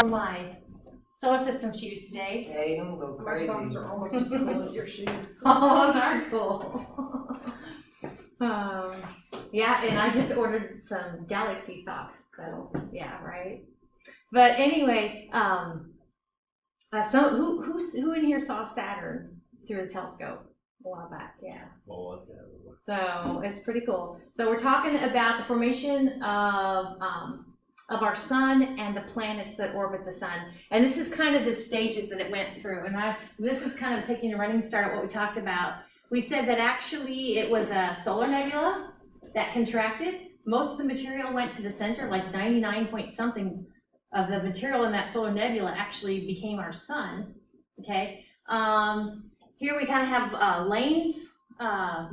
My solar system shoes today. Hey, don't go crazy. My socks are almost as cool as your shoes. Oh, those are cool. Yeah, and I just ordered some Galaxy socks, so yeah, right. But anyway, so who in here saw Saturn through the telescope a while back? Yeah. So it's pretty cool. So we're talking about the formation of our sun and the planets that orbit the sun. And this is kind of the stages that it went through. And this is kind of taking a running start at what we talked about. We said that actually it was a solar nebula that contracted. Most of the material went to the center, like 99 point something of the material in that solar nebula actually became our sun, okay? Here we kind of have lanes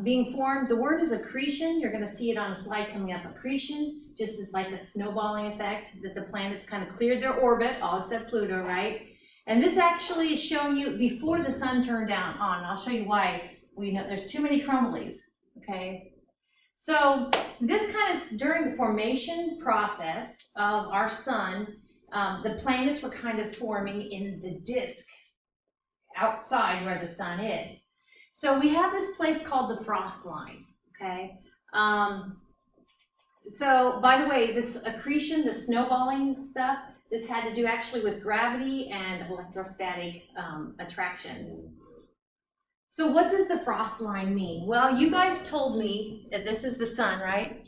being formed. The word is accretion. You're gonna see it on a slide coming up. Accretion, just as like that snowballing effect that the planets kind of cleared their orbit, all except Pluto, right? And this actually is showing you before the sun turned on. I'll show you why we know there's too many chromalies, okay? So this kind of, during the formation process of our sun, the planets were kind of forming in the disk outside where the sun is. So we have this place called the frost line, okay? So by the way, this accretion, the snowballing stuff, this had to do actually with gravity and electrostatic attraction. So what does the frost line mean? Well, you guys told me that this is the sun, right?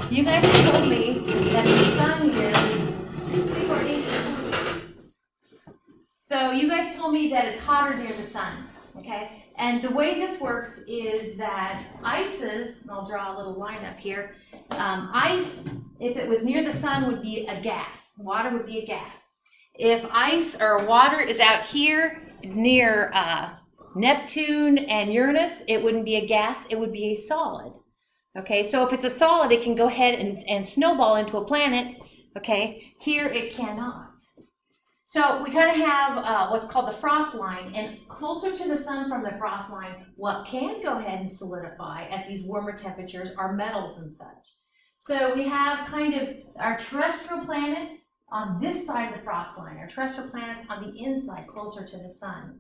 You guys told me that the sun here, hey Courtney. So you guys told me that it's hotter near the sun, okay? And the way this works is that ices, and I'll draw a little line up here, ice, if it was near the sun, would be a gas. Water would be a gas. If ice or water is out here near Neptune and Uranus, it wouldn't be a gas, it would be a solid. Okay, so if it's a solid, it can go ahead and snowball into a planet. Okay, here it cannot. So we kind of have what's called the frost line, and closer to the sun from the frost line, what can go ahead and solidify at these warmer temperatures are metals and such. So we have kind of our terrestrial planets on this side of the frost line, our terrestrial planets on the inside, closer to the sun.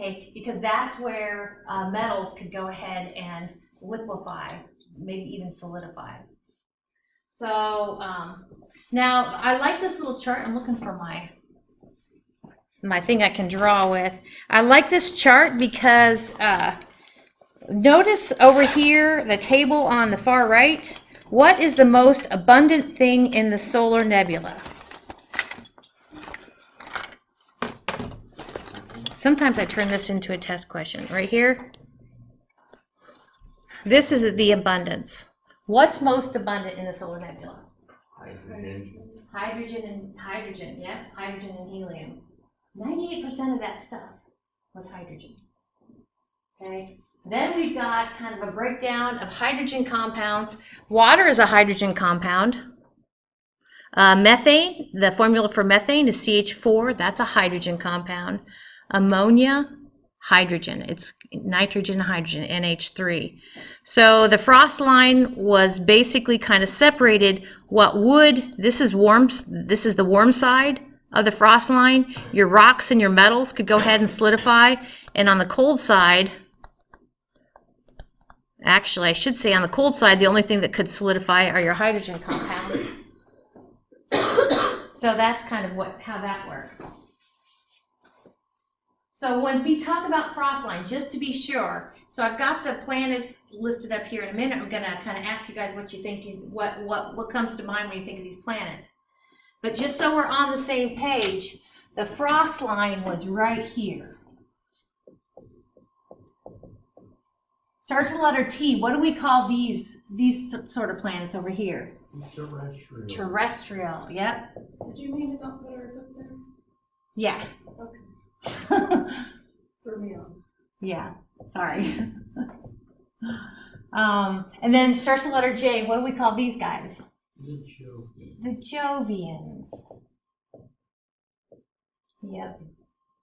Okay, because that's where metals could go ahead and liquefy, maybe even solidify. So now I like this little chart. I'm looking for my thing I can draw with. I like this chart because notice over here, the table on the far right, what is the most abundant thing in the solar nebula? Sometimes I turn this into a test question. Right here, this is the abundance. What's most abundant in the solar nebula? Hydrogen, yeah, hydrogen and helium. 98% of that stuff was hydrogen, okay? Then we've got kind of a breakdown of hydrogen compounds. Water is a hydrogen compound. Methane, the formula for methane is CH4, that's a hydrogen compound. Ammonia, hydrogen, it's nitrogen, hydrogen, NH3. So the frost line was basically kind of separated what would, this is the warm side of the frost line. Your rocks and your metals could go ahead and solidify, and on the cold side, actually I should say on the cold side, the only thing that could solidify are your hydrogen compounds. So that's kind of how that works. So when we talk about frost line, just to be sure, so I've got the planets listed up here in a minute. I'm gonna kind of ask you guys what you think, what comes to mind when you think of these planets. But just so we're on the same page, the frost line was right here. Starts with the letter T. What do we call these sort of planets over here? Terrestrial. Terrestrial, yep. Did you mean to not put Earth up there? Yeah. Okay. Threw me off. Yeah, sorry. And then starts with the letter J. What do we call these guys? The Jovians. Yep.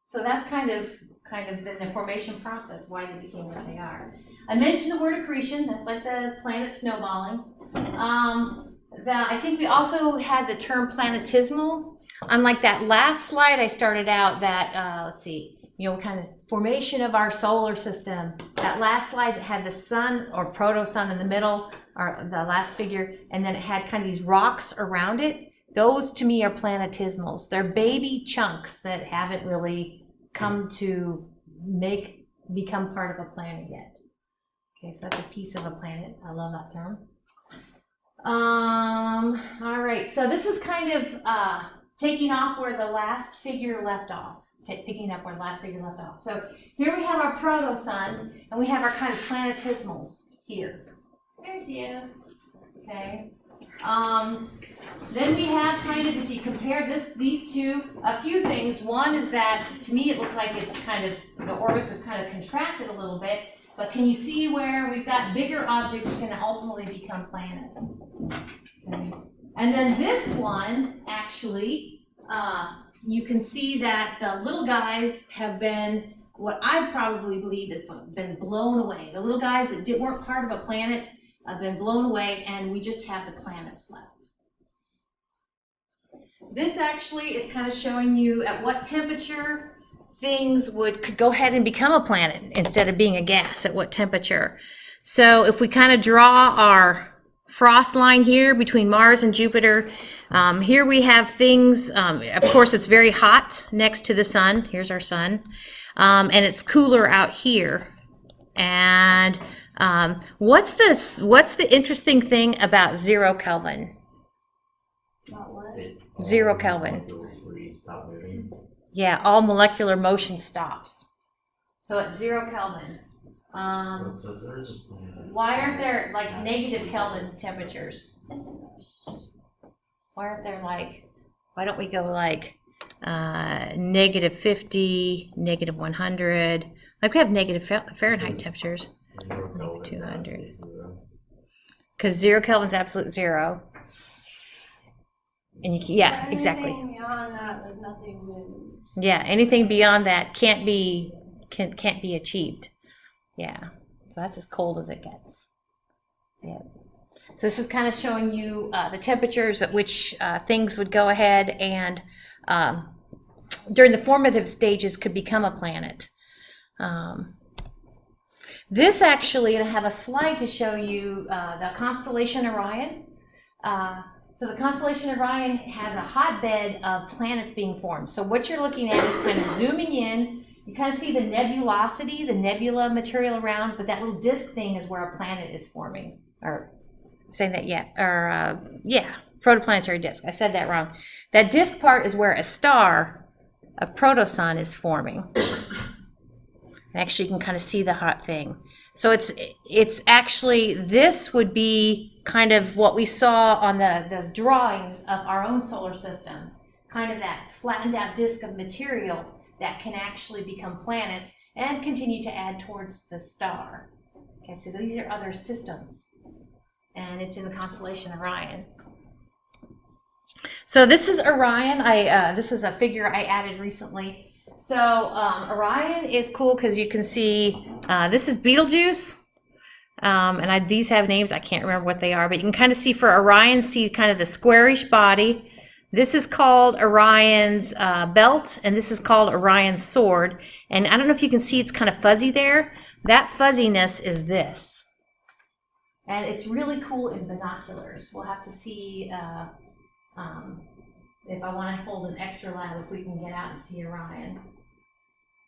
So that's kind of the formation process, why they became what they are. I mentioned the word accretion. That's like the planet snowballing. I think we also had the term planetesimal. Unlike that last slide I started out that, let's see, kind of formation of our solar system. That last slide had the sun or proto-sun in the middle, or the last figure, and then it had kind of these rocks around it. Those to me are planetismals. They're baby chunks that haven't really come to become part of a planet yet. Okay, so that's a piece of a planet. I love that term. All right, so this is kind of taking off where the last figure left off. Picking up where the last figure left off. So here we have our proto-sun, and we have our kind of planetismals here. There she is. Okay. Then we have kind of, if you compare these two, a few things. One is that, to me, it looks like it's kind of, the orbits have kind of contracted a little bit, but can you see where we've got bigger objects that can ultimately become planets? Okay. And then this one, actually, you can see that the little guys have been, what I probably believe has been blown away. The little guys that weren't part of a planet have been blown away, and we just have the planets left. This actually is kind of showing you at what temperature things could go ahead and become a planet instead of being a gas, at what temperature. So if we kind of draw our frost line here between Mars and Jupiter, here we have things, of course it's very hot next to the sun. Here's our sun, and it's cooler out here. And what's the interesting thing about 0 Kelvin? Not what? 0 Kelvin. Yeah, all molecular motion stops. So at 0 Kelvin. Why aren't there like negative Kelvin temperatures? Why aren't there why don't we go like negative 50, negative 100? Like we have negative Fahrenheit temperatures. Negative 200. Because 0 Kelvin's absolute zero. And yeah, exactly. Anything beyond that, there's nothing new. Yeah, anything beyond that can't be achieved. Yeah, so that's as cold as it gets. Yeah. So this is kind of showing you the temperatures at which things would go ahead and during the formative stages could become a planet. This actually, and I have a slide to show you the constellation Orion. So the constellation Orion has a hotbed of planets being formed. So what you're looking at is kind of zooming in. You kind of see the nebulosity, the nebula material around, but that little disk thing is where a planet is forming. Or saying that, yeah. Or yeah, protoplanetary disk. I said that wrong. That disk part is where a star, a protosun, is forming. Actually, you can kind of see the hot thing. So it's actually, this would be kind of what we saw on the drawings of our own solar system. Kind of that flattened out disk of material that can actually become planets and continue to add towards the star. Okay, so these are other systems. And it's in the constellation Orion. So this is Orion. This is a figure I added recently. So Orion is cool because you can see, this is Betelgeuse, and these have names, I can't remember what they are, but you can kind of see for Orion, see kind of the squarish body. This is called Orion's belt, and this is called Orion's sword. And I don't know if you can see, it's kind of fuzzy there. That fuzziness is this. And it's really cool in binoculars. We'll have to see if I want to hold an extra lab, if we can get out and see Orion.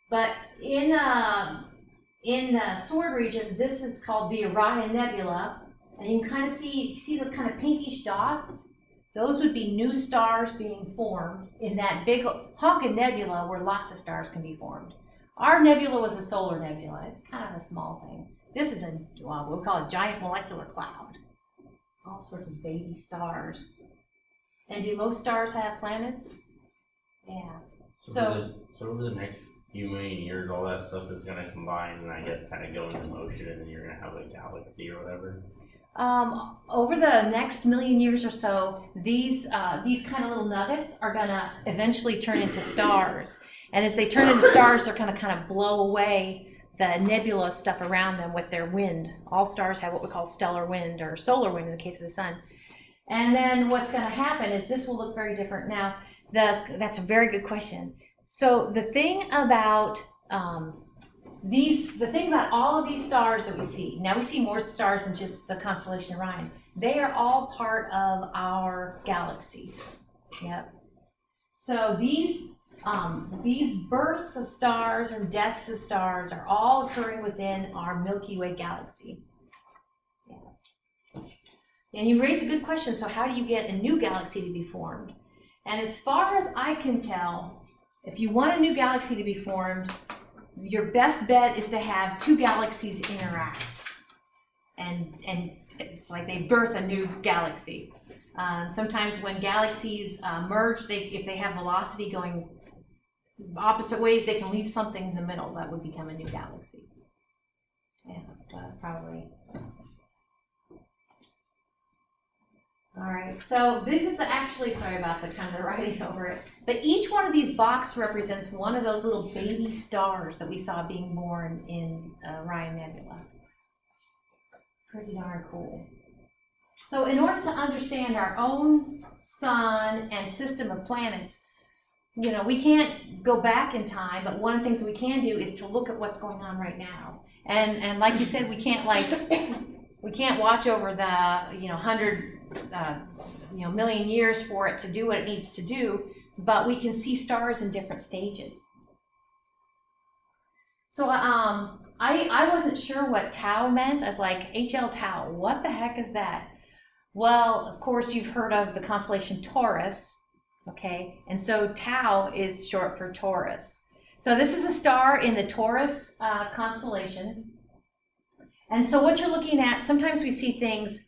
But in the sword region, this is called the Orion Nebula, and you can kind of see those kind of pinkish dots. Those would be new stars being formed in that big honking nebula where lots of stars can be formed. Our nebula was a solar nebula. It's kind of a small thing. This is what we call a giant molecular cloud. All sorts of baby stars. And do most stars have planets? Yeah. So over the next few million years, all that stuff is going to combine and I guess kind of go into motion, and then you're going to have a galaxy or whatever. Over the next million years or so, these kind of little nuggets are going to eventually turn into stars. And as they turn into stars, they're going to kind of blow away the nebula stuff around them with their wind. All stars have what we call stellar wind or solar wind in the case of the sun. And then what's going to happen is this will look very different. Now, That's a very good question. So the thing about all of these stars that we see, now we see more stars than just the constellation Orion. They are all part of our galaxy. Yep. So these births of stars or deaths of stars are all occurring within our Milky Way galaxy. Yeah. And you raise a good question. So how do you get a new galaxy to be formed? And as far as I can tell, if you want a new galaxy to be formed, your best bet is to have two galaxies interact. And it's like they birth a new galaxy. Sometimes when galaxies merge, if they have velocity going opposite ways, they can leave something in the middle that would become a new galaxy. Yeah, that's probably. All right, so this is actually, sorry about the kind of writing over it, but each one of these boxes represents one of those little baby stars that we saw being born in Orion Nebula. Pretty darn cool. So in order to understand our own sun and system of planets, you know, we can't go back in time, but one of the things we can do is to look at what's going on right now. And like you said, we can't watch over the, 100, million years for it to do what it needs to do, but we can see stars in different stages. So I wasn't sure what tau meant. I was like, HL tau, what the heck is that? Well, of course, you've heard of the constellation Taurus, okay? And so tau is short for Taurus. So this is a star in the Taurus constellation. And so what you're looking at, sometimes we see things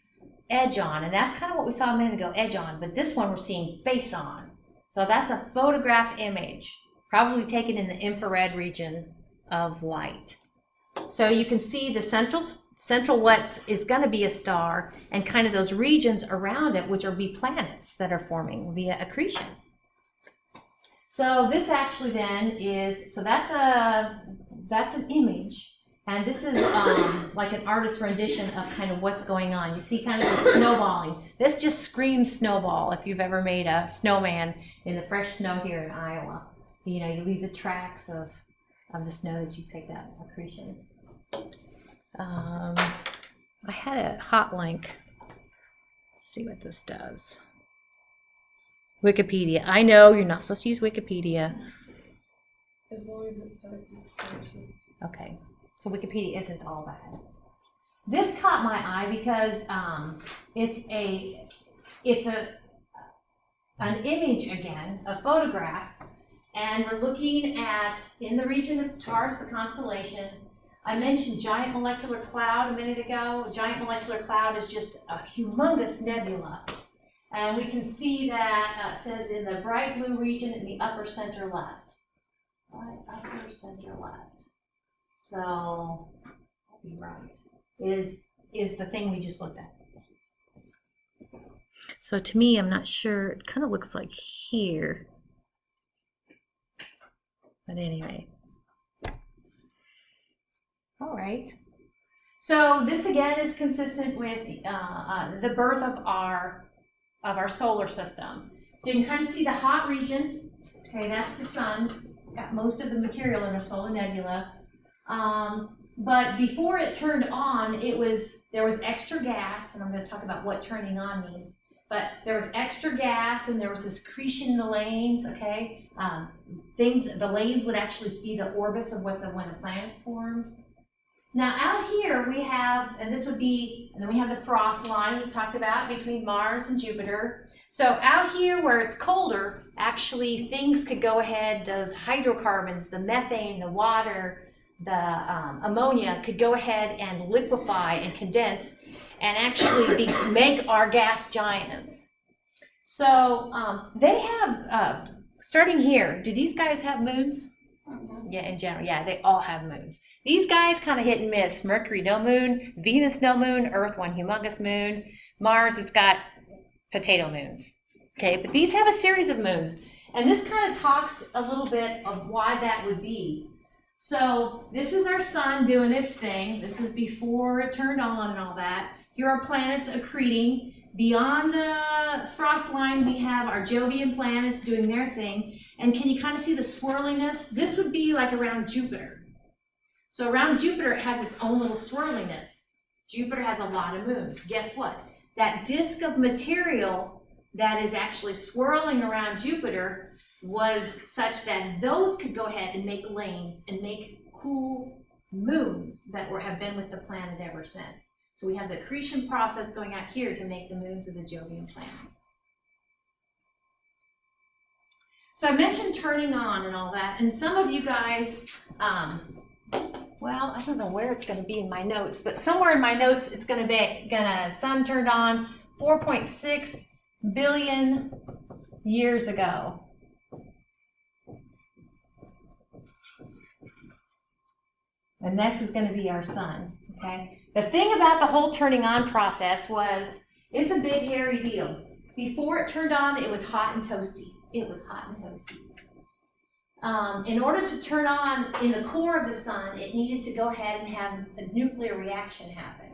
edge on, and that's kind of what we saw a minute ago, edge on, but this one we're seeing face on. So that's a photograph image, probably taken in the infrared region of light. So you can see the central what is going to be a star and kind of those regions around it, which are be planets that are forming via accretion. So this actually then is, so that's an image. And this is like an artist's rendition of kind of what's going on. You see kind of the snowballing. This just screams snowball if you've ever made a snowman in the fresh snow here in Iowa. You know, you leave the tracks of the snow that you picked up, accretion. I had a hot link. Let's see what this does. Wikipedia. I know you're not supposed to use Wikipedia. As long as it cites its sources. Okay. So Wikipedia isn't all bad. This caught my eye because it's an image again, a photograph, and we're looking at in the region of Taurus, the constellation. I mentioned giant molecular cloud a minute ago. A giant molecular cloud is just a humongous nebula, and we can see that it says in the bright blue region in the upper center left. Right, upper center left. So, I'll be right, is the thing we just looked at. So to me, I'm not sure, it kind of looks like here. But anyway. All right. So this again is consistent with the birth of our solar system. So you can kind of see the hot region. Okay, that's the sun. Got most of the material in our solar nebula. But before it turned on, there was extra gas, and I'm going to talk about what turning on means. But there was extra gas, and there was this accretion in the lanes. Okay, the lanes would actually be the orbits of when the planets formed. Now out here we have, and then we have the frost line we've talked about between Mars and Jupiter. So out here where it's colder, actually things could go ahead, those hydrocarbons, the methane, the water, the ammonia could go ahead and liquefy and condense and actually make our gas giants. So they have, starting here, do these guys have moons? Yeah, in general, yeah, they all have moons. These guys kind of hit and miss. Mercury, no moon. Venus, no moon. Earth, one humongous moon. Mars, it's got potato moons. Okay, but these have a series of moons. And this kind of talks a little bit of why that would be. So this is our sun doing its thing. This is before it turned on and all that. Here are planets accreting. Beyond the frost line, we have our Jovian planets doing their thing. And can you kind of see the swirliness? This would be like around Jupiter. So around Jupiter, it has its own little swirliness. Jupiter has a lot of moons. Guess what? That disk of material that is actually swirling around Jupiter was such that those could go ahead and make lanes and make cool moons that have been with the planet ever since. So we have the accretion process going out here to make the moons of the Jovian planets. So I mentioned turning on and all that, and some of you guys, well, I don't know where it's going to be in my notes, but somewhere in my notes it's going to be sun turned on 4.6 billion years ago. And this is going to be our sun, okay? The thing about the whole turning on process was, it's a big hairy deal. Before it turned on, it was hot and toasty. It was hot and toasty. In order to turn on in the core of the sun, it needed to go ahead and have a nuclear reaction happen.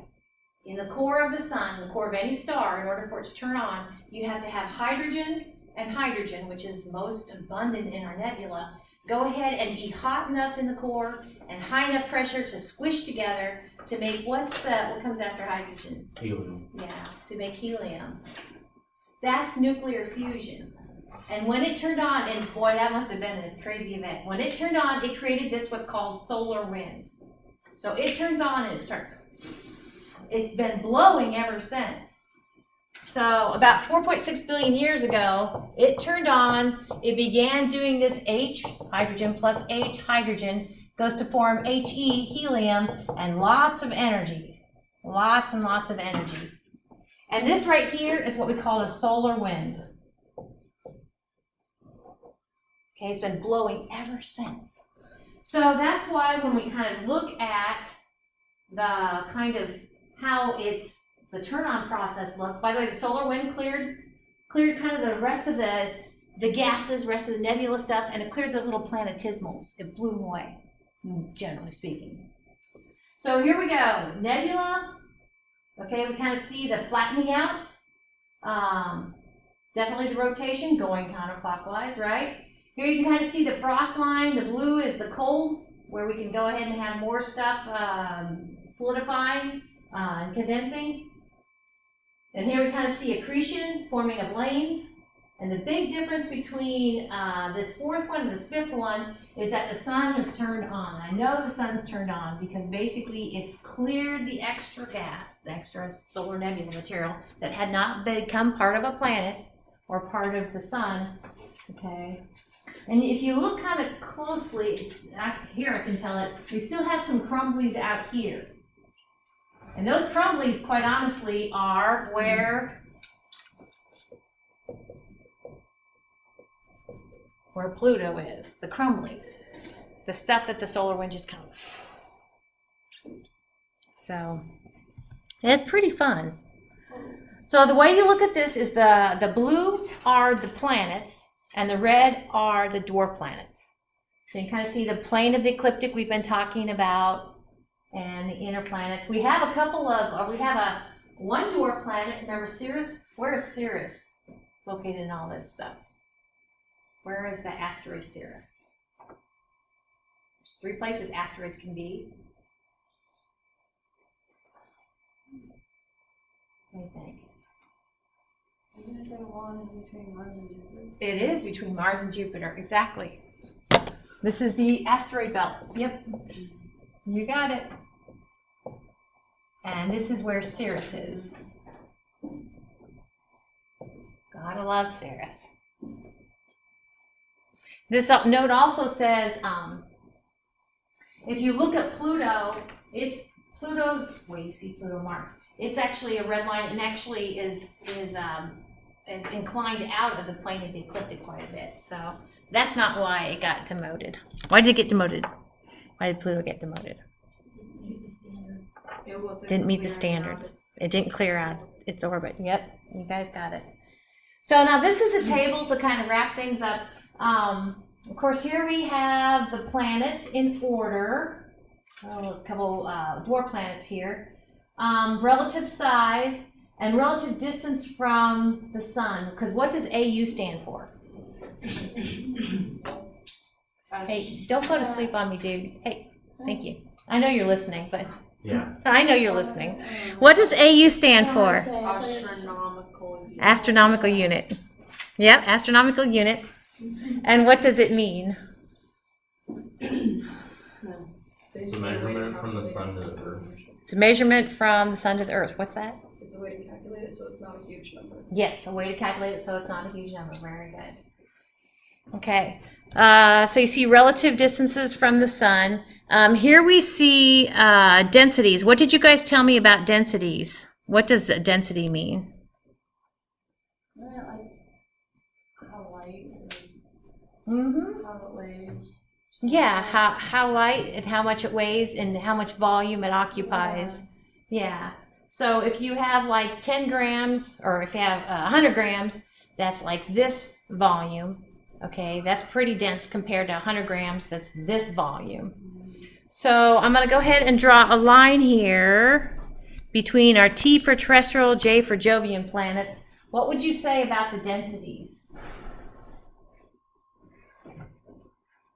In the core of the sun, the core of any star, in order for it to turn on, you have to have hydrogen and hydrogen, which is most abundant in our nebula, go ahead and be hot enough in the core and high enough pressure to squish together to make what comes after hydrogen? Helium. Yeah, to make helium. That's nuclear fusion. And when it turned on, and boy, that must have been a crazy event. When it turned on, it created what's called solar wind. So it turns on and it's been blowing ever since. So about 4.6 billion years ago, it turned on, it began doing this H, hydrogen plus H, hydrogen, goes to form He, helium, and lots of energy. Lots and lots of energy. And this right here is what we call the solar wind. Okay, it's been blowing ever since. So that's why when we kind of look at the kind of how the turn-on process looked, by the way, the solar wind cleared kind of the rest of the gases, rest of the nebula stuff, and it cleared those little planetismals. It blew them away, generally speaking. So here we go, nebula. Okay, we kind of see the flattening out. Definitely the rotation going counterclockwise, right? Here you can kind of see the frost line. The blue is the cold, where we can go ahead and have more stuff solidifying and condensing. And here we kind of see accretion, forming of lanes. And the big difference between this fourth one and this fifth one is that the sun has turned on. I know the sun's turned on because basically it's cleared the extra gas, the extra solar nebula material that had not become part of a planet or part of the sun. Okay. And if you look kind of closely, here I can tell it, we still have some crumblies out here. And those crumblies, quite honestly, are where Pluto is, the crumblies. The stuff that the solar wind just kind of... So, it's pretty fun. So the way you look at this is the blue are the planets, and the red are the dwarf planets. So you can kind of see the plane of the ecliptic we've been talking about, and the inner planets. We have a couple of, we have one dwarf planet. Remember Sirius? Where is Sirius located in all this stuff? Where is the asteroid Sirius? There's 3 places asteroids can be. What do you think? Isn't there one in between Mars and Jupiter? It is between Mars and Jupiter, exactly. This is the asteroid belt. Yep, you got it. And this is where Sirius is. Gotta love Sirius. This note also says, if you look at Pluto, Pluto's, well, you see Pluto, Mars. It's actually a red line and actually is inclined out of the plane of the ecliptic quite a bit. So that's not why it got demoted. Why did it get demoted? Why did Pluto get demoted? Didn't meet the standards. It didn't clear out its orbit. Yep, you guys got it. So now this is a table to kind of wrap things up. Of course, here we have the planets in order. A couple dwarf planets here. Relative size. And relative distance from the sun, because what does AU stand for? Hey, don't go to sleep on me, dude. Hey, thank you. I know you're listening, but Yeah. I know you're listening. What does AU stand for? Astronomical unit. Astronomical unit. Yep, astronomical unit. And what does it mean? It's a measurement from the sun to the earth. It's a measurement from the sun to the earth. What's that? It's a way to calculate it so it's not a huge number. Yes, a way to calculate it so it's not a huge number. Very good. Okay. So you see relative distances from the sun. Here we see densities. What did you guys tell me about densities? What does a density mean? How light, Mm-hmm. how it weighs. Yeah, how light and how much it weighs and how much volume it occupies. Yeah. So if you have like 10 grams or if you have 100 grams, that's like this volume. Okay, that's pretty dense compared to 100 grams, that's this volume. So I'm going to go ahead and draw a line here between our T for terrestrial, J for Jovian planets. What would you say about the densities?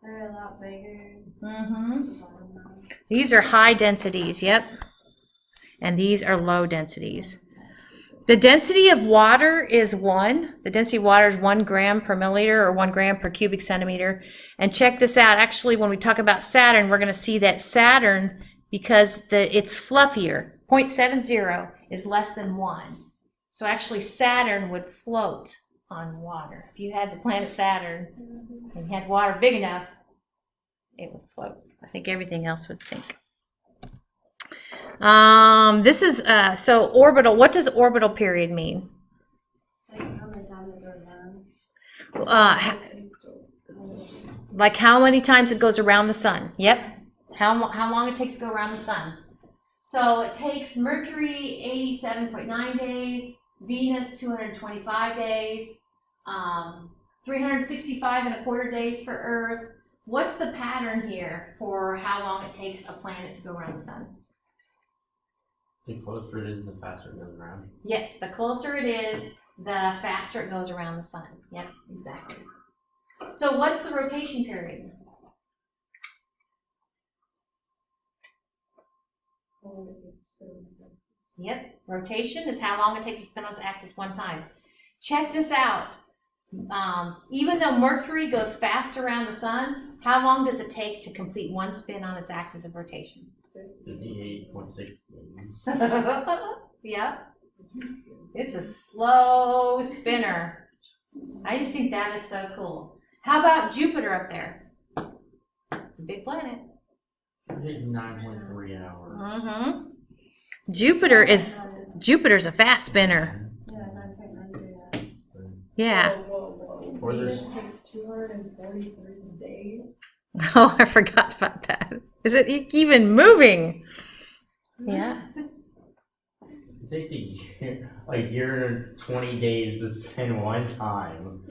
They're a lot bigger. Mm-hmm. These are high densities, yep. And these are low densities. The density of water is 1. The density of water is 1 gram per milliliter or 1 gram per cubic centimeter. And check this out. Actually, when we talk about Saturn, we're going to see that Saturn, because it's fluffier, 0.70 is less than 1. So actually Saturn would float on water. If you had the planet Saturn and you had water big enough, it would float. I think everything else would sink. This is, so orbital, what does orbital period mean? Like how many times it goes around? Like how many times it goes around the sun. Yep. How long it takes to go around the sun. So it takes Mercury 87.9 days, Venus 225 days, 365 and a quarter days for Earth. What's the pattern here for how long it takes a planet to go around the sun? The closer it is, the faster it goes around. Yes, the closer it is, the faster it goes around the sun. Yep, exactly. So what's the rotation period? Yep, rotation is how long it takes to spin on its axis one time. Check this out. Even though Mercury goes fast around the sun, how long does it take to complete one spin on its axis of rotation? 58.6 days. Yeah. It's a slow spinner. I just think that is so cool. How about Jupiter up there? It's a big planet. It takes 9.3 hours. Mm-hmm. Jupiter's a fast spinner. Yeah, 9.93 hours. Yeah. Whoa. Or Venus takes 243 days. Oh, I forgot about that. Is it even moving? Yeah. It takes a year and 20 days to spin one time.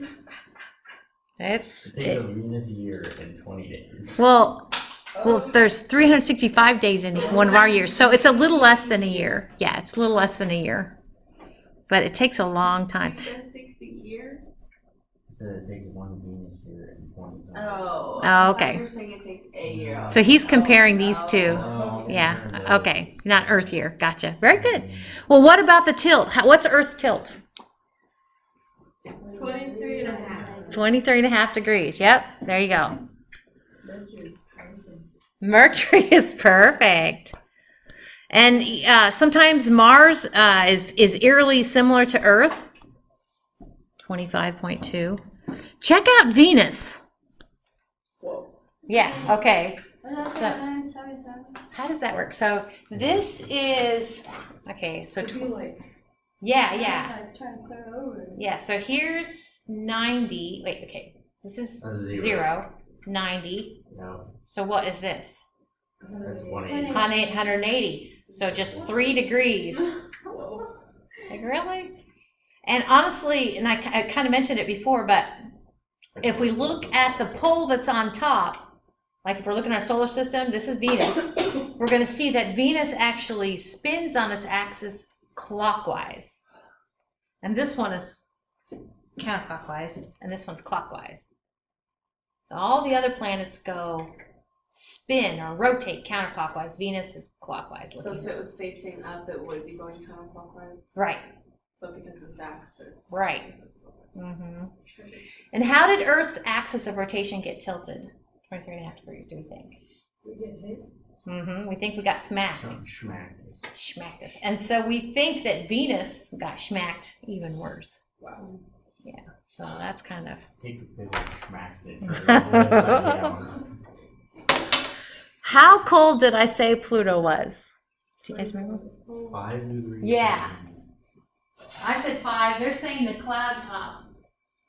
It takes a Venus year and 20 days. Well, there's 365 days in one of our years, so it's a little less than a year. Yeah, it's a little less than a year, but it takes a long time. You said it takes a year? It said it takes one Venus year and 20 times. Oh. Oh, okay. You're saying it takes a year. So he's comparing these two. Oh, Yeah, okay, not Earth year. Gotcha. Very good. Well, what about the tilt? What's Earth's tilt? 23.5. 23.5 degrees. Yep, there you go. Mercury is perfect. And sometimes Mars is eerily similar to Earth. 25.2. Check out Venus. Whoa. Yeah, okay. So, how does that work? So this is, okay, so, yeah. Yeah, so here's 90, wait, okay. This is 0, 90. No, So what is this? that's 180. 180. So just 3 degrees. Whoa. Like, really? And honestly, and I kind of mentioned it before, but if we look at the pole that's on top, like if we're looking at our solar system, this is Venus. We're going to see that Venus actually spins on its axis clockwise. And this one is counterclockwise, and this one's clockwise. So all the other planets go spin or rotate counterclockwise. Venus is clockwise. So if it was facing up, it would be going counterclockwise. Right. But because of its axis. Right. Mm-hmm. And how did Earth's axis of rotation get tilted? 23.5 degrees, do we think? We get hit. Mm-hmm. We think we got smacked. Something schmacked us. Schmacked us. And so we think that Venus got schmacked even worse. Wow. Yeah. So that's kind of. Takes a bit of smacked it. Upside down. How cold did I say Pluto was? Do you guys remember? 5 degrees. Yeah. I said 5. They're saying the cloud top,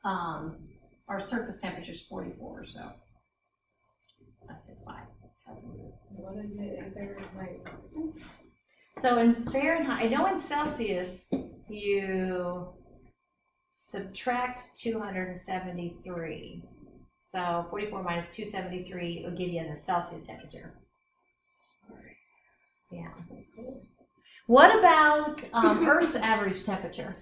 our surface temperature is 44, so I said 5. What is it in Fahrenheit? So in Fahrenheit, I know in Celsius, you subtract 273. So 44 minus 273 will give you the Celsius temperature. Yeah. That's cold. What about Earth's average temperature?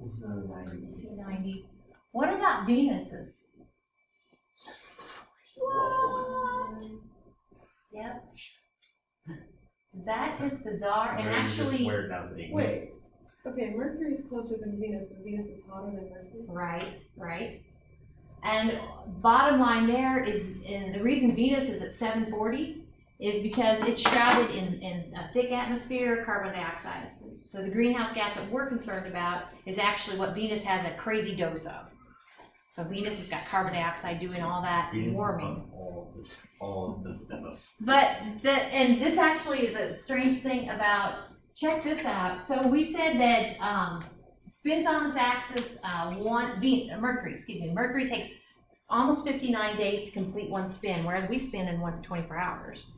It's another 90. 290. What about Venus's? What? Yep. Is that just bizarre? And actually, Wait. Okay, Mercury is closer than Venus, but Venus is hotter than Mercury. right. And bottom line there is, and the reason Venus is at 740 is because it's shrouded in a thick atmosphere, carbon dioxide. So the greenhouse gas that we're concerned about is actually what Venus has a crazy dose of. So Venus has got carbon dioxide doing all that warming. All of this stuff. But this actually is a strange thing about, check this out. So we said that spins on its axis, Mercury takes almost 59 days to complete one spin, whereas we spin in 24 hours.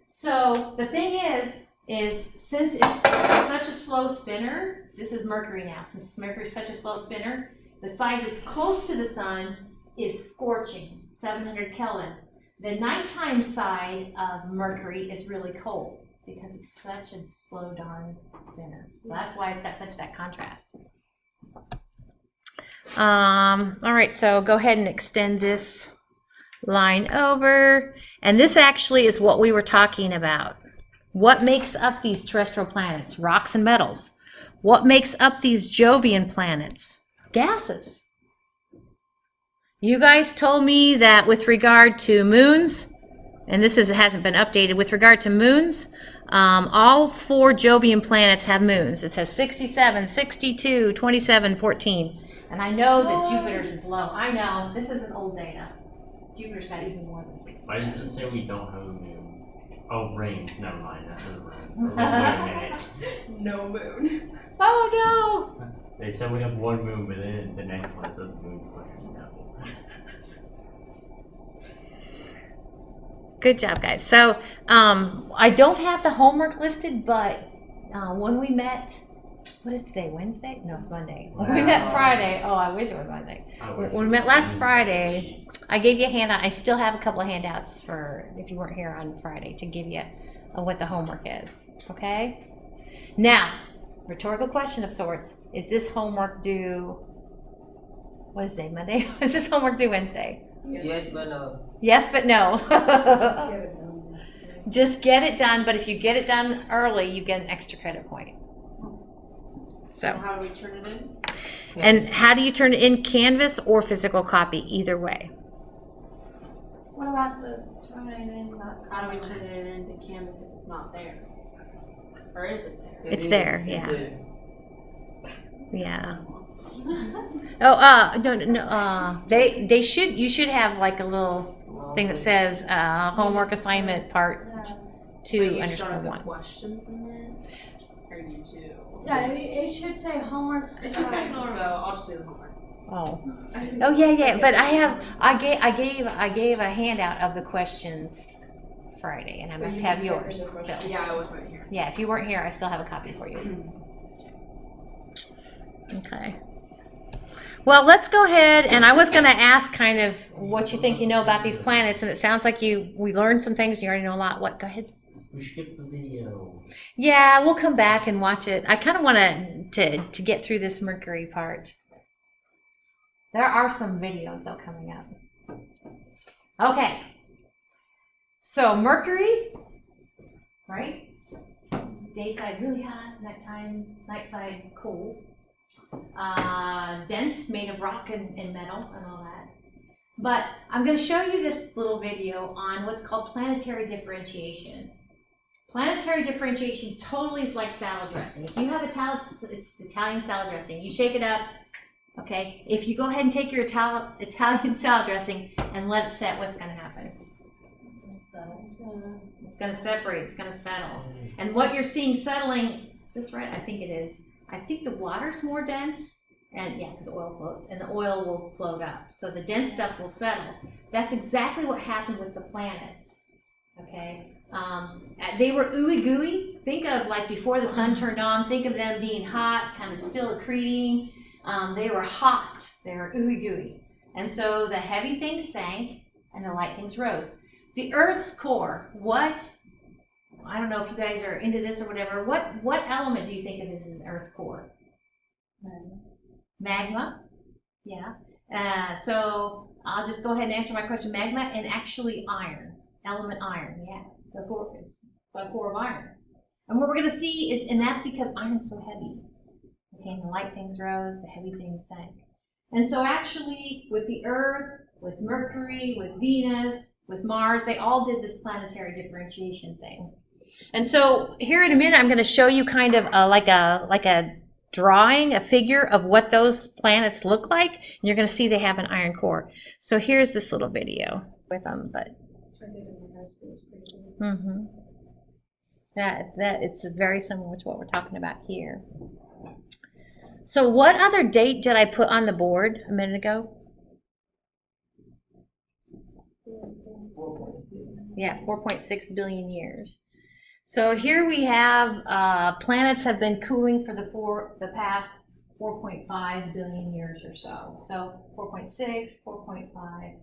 So the thing is since it's such a slow spinner, this is Mercury now, since Mercury is such a slow spinner, the side that's close to the sun is scorching, 700 Kelvin. The nighttime side of Mercury is really cold because it's such a slow darn spinner. So that's why it's got such that contrast. All right, so go ahead and extend this line over. And this actually is what we were talking about. What makes up these terrestrial planets? Rocks and metals. What makes up these Jovian planets? Gases. You guys told me that with regard to moons, and this hasn't been updated, with regard to moons, all 4 Jovian planets have moons. It says 67, 62, 27, 14. And I know that Jupiter's is low. I know, this isn't old data. Jupiter's got even more than 60. Why does it say we don't have a moon? Oh, rings, never mind, that's a ring. Wait a minute. No moon. Oh no! They said we have one moon, but then the next one says moon question no. Good job, guys. So I don't have the homework listed, but when we met, what is today, Wednesday? No, it's Monday. When we met Friday, oh, I wish it was Monday. When we met last Friday, I gave you a handout. I still have a couple of handouts for if you weren't here on Friday to give you what the homework is, okay? Now, rhetorical question of sorts. Is this homework due, what is today, Monday? Is this homework due Wednesday? Yes, but no. Yes, but no. Just get it done. Just get it done, but if you get it done early, you get an extra credit point. So, how do we turn it in? and how do you turn it in? Canvas or physical copy? Either way. What about the turn it in? How do we turn it into Canvas if it's not there? Or is it there? It's there, yeah. Yeah. Oh, no. They should. You should have like a little thing that says homework assignment part 2 underscore 1. Questions in there? Or you do? Yeah, it should say homework. It's just like normal. So I'll just do the homework. Oh yeah. But I gave a handout of the questions Friday, and I must have yours still. Yeah, I wasn't here. Yeah, if you weren't here, I still have a copy for you. Okay. Well, let's go ahead, and I was going to ask kind of what you think you know about these planets, and it sounds like we learned some things. You already know a lot. What? Go ahead. We skipped the video. Yeah, we'll come back and watch it. I kind of want to get through this Mercury part. There are some videos though coming up. Okay. So Mercury, right? Day side really hot, night side cool. Dense, made of rock and metal and all that. But I'm going to show you this little video on what's called planetary differentiation. Planetary differentiation totally is like salad dressing. If you have it's Italian salad dressing. You shake it up, okay? If you go ahead and take your Italian salad dressing and let it set, what's going to happen? It's going to separate. It's going to settle. And what you're seeing settling, is this right? I think it is. I think the water's more dense, and yeah, because oil floats, and the oil will float up. So the dense stuff will settle. That's exactly what happened with the planets, okay? They were ooey gooey. Think of like before the sun turned on, think of them being hot, kind of still accreting. They were hot, they were ooey gooey. And so the heavy things sank and the light things rose. The Earth's core, I don't know if you guys are into this or whatever, what element do you think of as the Earth's core? Magma, yeah. So I'll just go ahead and answer my question. Magma and actually iron, element iron, yeah. It's got a core of iron. And what we're going to see is, and that's because iron's so heavy. Okay, and the light things rose, the heavy things sank. And so actually, with the Earth, with Mercury, with Venus, with Mars, they all did this planetary differentiation thing. And so here in a minute, I'm going to show you kind of like a drawing, a figure of what those planets look like. And you're going to see they have an iron core. So here's this little video with them, but. That it's very similar to what we're talking about here. So what other date did I put on the board a minute ago? 4.6. Yeah, 4.6 billion years. So here we have planets have been cooling for the past 4.5 billion years or so. So 4.6, 4.5.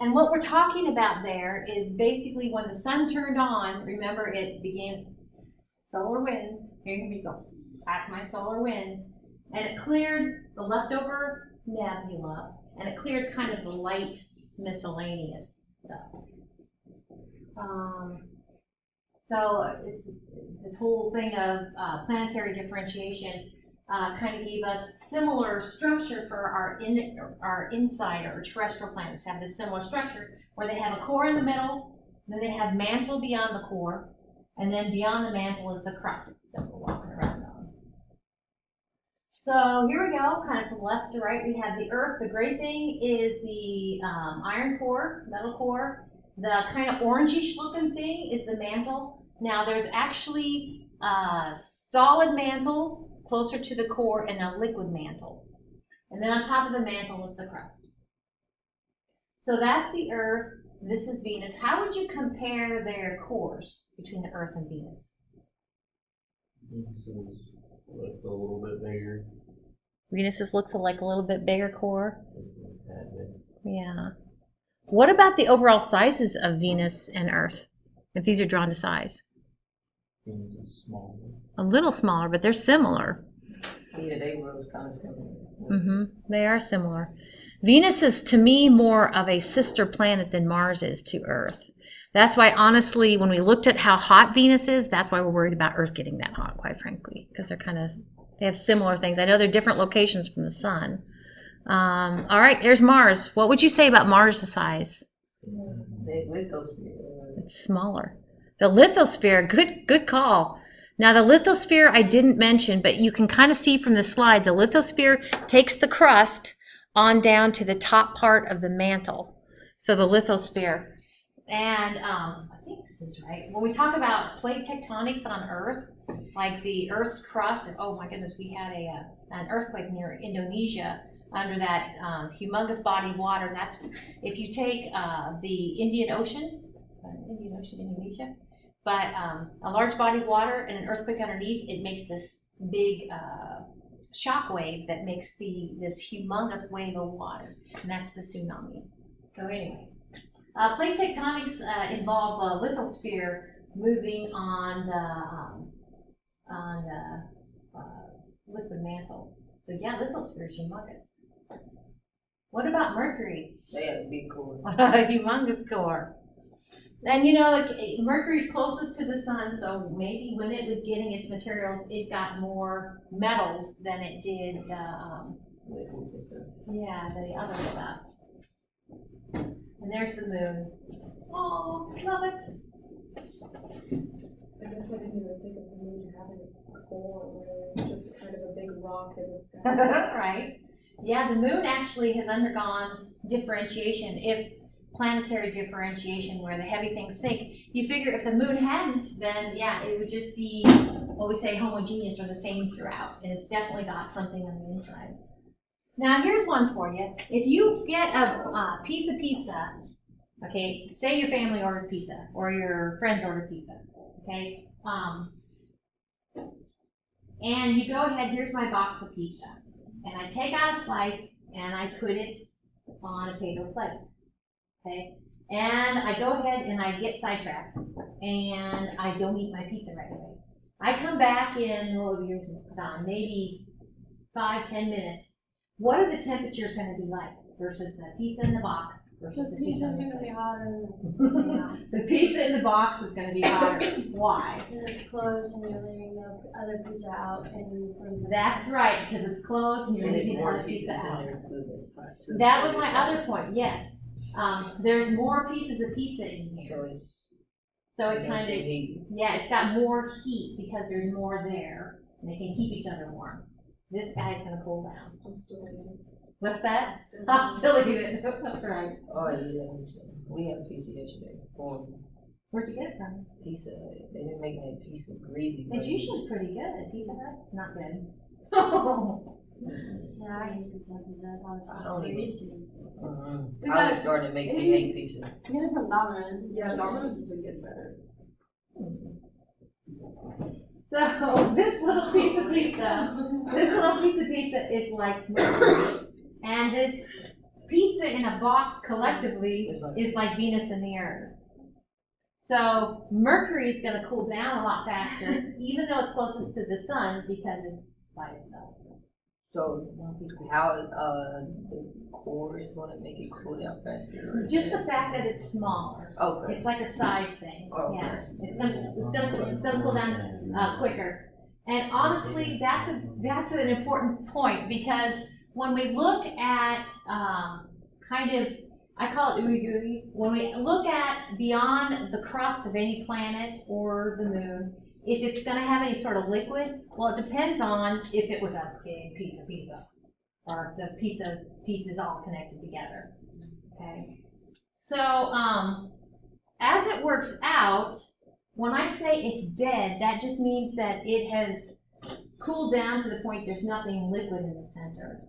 And what we're talking about there is basically when the sun turned on, remember it began solar wind. Here you go, that's my solar wind. And it cleared the leftover nebula, and it cleared kind of the light miscellaneous stuff. So it's this whole thing of planetary differentiation kind of gave us similar structure for our inside or terrestrial planets have this similar structure where they have a core in the middle, then they have mantle beyond the core, and then beyond the mantle is the crust that we're walking around on. So here we go, kind of from left to right, we have the Earth. The gray thing is the iron core, metal core. The kind of orangish looking thing is the mantle. Now there's actually a solid mantle closer to the core and a liquid mantle. And then on top of the mantle is the crust. So that's the Earth, this is Venus. How would you compare their cores between the Earth and Venus? Venus looks a little bit bigger. Venus looks like a little bit bigger core? Yeah. What about the overall sizes of Venus and Earth, if these are drawn to size? Venus is smaller. A little smaller, but they're similar. Yeah, they were kind of similar. Mm-hmm. They are similar. Venus is, to me, more of a sister planet than Mars is to Earth. That's why, honestly, when we looked at how hot Venus is, that's why we're worried about Earth getting that hot, quite frankly, because they have similar things. I know they're different locations from the sun. All right, there's Mars. What would you say about Mars' size? The lithosphere. It's smaller. The lithosphere, good call. Now the lithosphere I didn't mention, but you can kind of see from the slide, the lithosphere takes the crust on down to the top part of the mantle. So the lithosphere. And I think this is right. When we talk about plate tectonics on Earth, like the Earth's crust, and oh my goodness, we had an earthquake near Indonesia under that humongous body of water. And that's, if you take the Indian Ocean, Indonesia, but a large body of water and an earthquake underneath, it makes this big shock wave that makes this humongous wave of water, and that's the tsunami. So anyway, plate tectonics involve the lithosphere moving on the liquid mantle. So yeah, lithosphere is humongous. What about Mercury? They have a big core. Humongous core. And you know, Mercury's closest to the sun, so maybe when it was getting its materials, it got more metals than it did Liquids and stuff. the other stuff. And there's the moon. Oh, love it. I guess I didn't even think of the moon having a core, where it's just kind of a big rock in the sky. Right. Yeah, the moon actually has undergone differentiation. If planetary differentiation, where the heavy things sink, you figure if the moon hadn't, then yeah, it would just be what we say homogeneous or the same throughout. And it's definitely got something on the inside. Now here's one for you. If you get a piece of pizza, okay, say your family orders pizza or your friends order pizza, okay, and you go ahead, here's my box of pizza, and I take out a slice and I put it on a paper plate, okay, and I go ahead and I get sidetracked and I don't eat my pizza right away. I come back in, maybe 5-10 minutes. What are the temperatures going to be like versus the pizza in the box versus the pizza in the gonna be hotter. The pizza in the box is going to be hotter. Why? And it's closed and you're leaving the other pizza out and That's right, because it's closed and you're And there's leaving more the pizza pieces in out. there too. That's hot too. That So was my it's other hot. point, yes. There's more pieces of pizza in here. So it's. So it kind of, heat. yeah, it's got more heat because there's more there and they can keep each other warm. This guy's going to cool down. I'm still eating. What's that? Still I'm still eating it. That's right. Oh yeah, me too. We had pizza yesterday. Where'd you get it from? Pizza. They didn't make that pizza greasy. It's usually pretty good. Pizza Hut, not good. Yeah, I hate pizza. I don't even. We I got- was starting to make me hate pizza. I'm gonna put Domino's. Yeah, Domino's has been getting better. So this little piece of pizza is like Mercury, and this pizza in a box collectively is like Venus and the Earth. So Mercury is going to cool down a lot faster, even though it's closest to the sun because it's by itself. So how the core is going to make it cool down faster? Or Just the fact that it's smaller. Okay. It's like a size thing. Oh, okay. Yeah, it's gonna cool down quicker. And honestly, that's an important point because when we look at kind of, I call it ooey gooey. When we look at beyond the crust of any planet or the moon, if it's going to have any sort of liquid, well, it depends on if it was a big piece of pizza or if the pizza pieces all connected together. Okay. So as it works out, when I say it's dead, that just means that it has cooled down to the point there's nothing liquid in the center.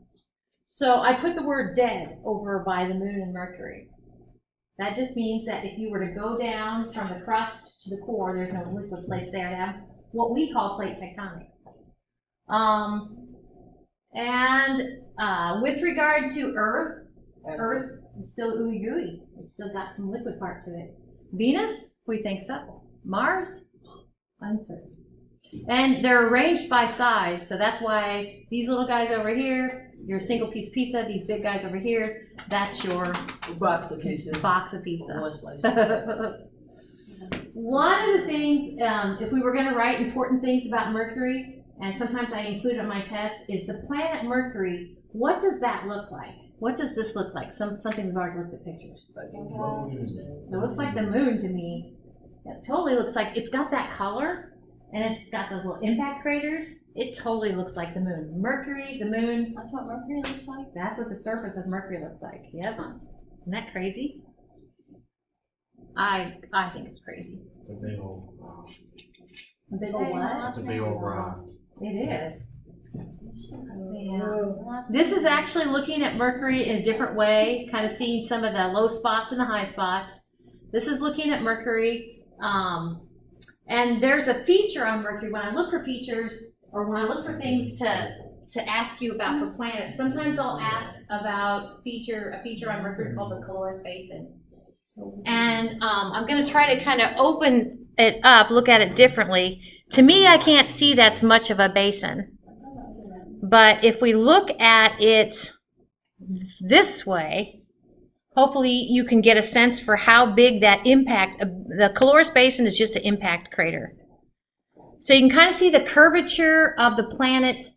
So I put the word dead over by the moon and Mercury. That just means that if you were to go down from the crust to the core, there's no liquid place there to have what we call plate tectonics. With regard to Earth is still ooey gooey. It's still got some liquid part to it. Venus, we think so. Mars, uncertain. And they're arranged by size, so that's why these little guys over here, your single piece pizza, these big guys over here, that's your box of pizza. box of pizza. One slice. One of the things, if we were going to write important things about Mercury, and sometimes I include it in my tests, is the planet Mercury. What does that look like? What does this look like? Something we've already looked at pictures. It looks like the moon to me. It totally looks like it's got that color, and it's got those little impact craters. It totally looks like the moon. Mercury, the moon. That's what Mercury looks like. That's what the surface of Mercury looks like. Yep. Isn't that crazy? I think it's crazy. A big old rock. A big old what? It's a big old rock. It is. Yeah. This is actually looking at Mercury in a different way, kind of seeing some of the low spots and the high spots. This is looking at Mercury. And there's a feature on Mercury. When I look for features, or when I look for things to to ask you about for planets. Sometimes I'll ask about a feature on Mercury called the Calorus Basin. And I'm going to try to kind of open it up, look at it differently. To me, I can't see that's much of a basin. But if we look at it this way, hopefully you can get a sense for how big that impact. The Calorus Basin is just an impact crater. So you can kind of see the curvature of the planet.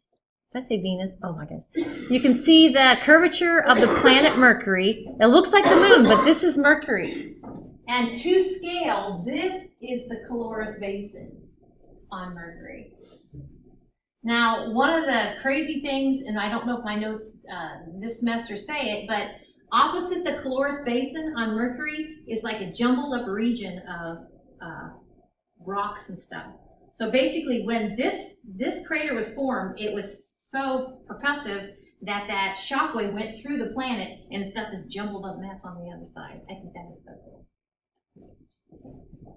Did I say Venus? Oh my goodness. You can see the curvature of the planet Mercury. It looks like the moon, but this is Mercury. And to scale, this is the Calorus Basin on Mercury. Now, one of the crazy things, and I don't know if my notes this semester say it, but opposite the Calorus Basin on Mercury is like a jumbled up region of rocks and stuff. So basically, when this crater was formed, it was so percussive that that shock wave went through the planet, and it's got this jumbled up mess on the other side. I think that is so cool.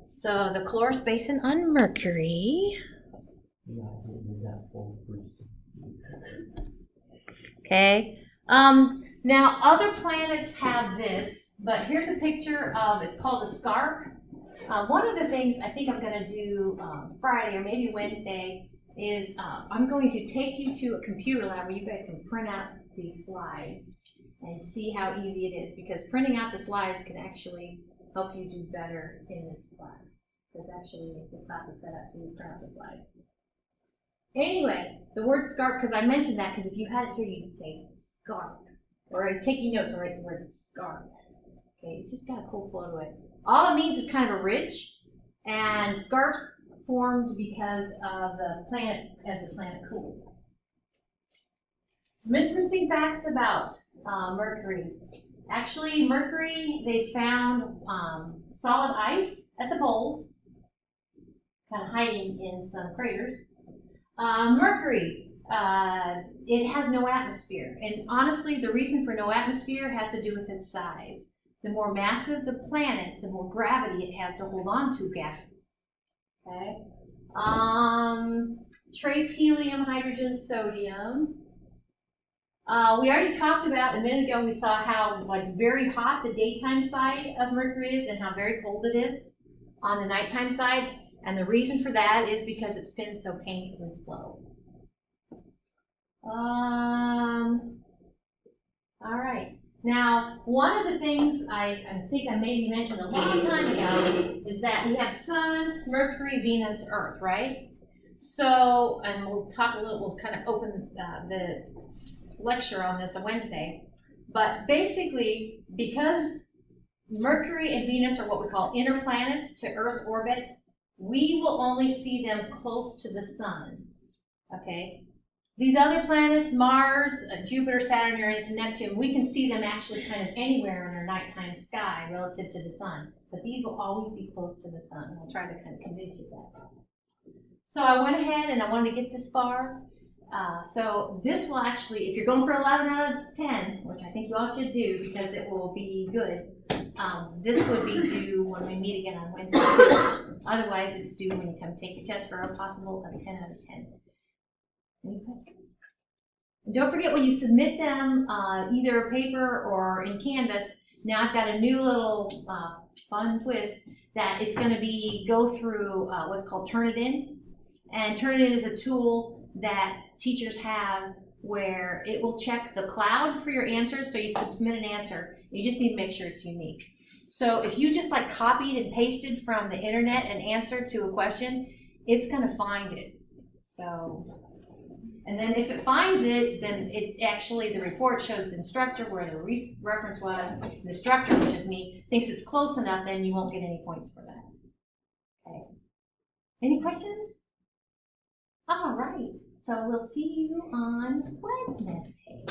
So the Calorus Basin on Mercury. Okay. Now other planets have this, but here's a picture of, it's called a scarp. One of the things I think I'm going to do Friday or maybe Wednesday is I'm going to take you to a computer lab where you guys can print out these slides and see how easy it is, because printing out the slides can actually help you do better in this class. Because actually this class is set up so you print out the slides. Anyway, the word scarp, because I mentioned that, because if you had it here, you could say scarp. Or taking notes, or write the word scarp. Okay, it's just got a cool flow to it. All it means is kind of a ridge, and scarps formed because of the planet, as the planet cooled. Some interesting facts about Mercury. Actually, Mercury, they found solid ice at the poles, kind of hiding in some craters. Mercury, it has no atmosphere. And honestly, the reason for no atmosphere has to do with its size. The more massive the planet, the more gravity it has to hold on to gases. Okay? Trace helium, hydrogen, sodium. We already talked about a minute ago, we saw how very hot the daytime side of Mercury is and how very cold it is on the nighttime side. And the reason for that is because it spins so painfully slow. All right. Now, one of the things I think I maybe mentioned a long time ago is that we have Sun, Mercury, Venus, Earth, right? So, and we'll talk a little, we'll kind of open the lecture on this on Wednesday. But basically, because Mercury and Venus are what we call inner planets to Earth's orbit, we will only see them close to the Sun, okay? These other planets, Mars, Jupiter, Saturn, Uranus, and Neptune, we can see them actually kind of anywhere in our nighttime sky relative to the Sun. But these will always be close to the Sun. And I'll try to kind of convince you of that. So I went ahead and I wanted to get this far. So this will actually, if you're going for 11 out of 10, which I think you all should do because it will be good, this would be due when we meet again on Wednesday. Otherwise, it's due when you come take your test for a possible of 10 out of 10. Any questions? And don't forget when you submit them, either paper or in Canvas, now I've got a new little fun twist that it's going to be go through what's called Turnitin. And Turnitin is a tool that teachers have where it will check the cloud for your answers. So you submit an answer, you just need to make sure it's unique. So if you just copied and pasted from the internet an answer to a question, it's going to find it. So, and then if it finds it, then it actually, the report shows the instructor where the reference was. The instructor, which is me, thinks it's close enough, then you won't get any points for that. Okay. Any questions? All right. So we'll see you on Wednesday.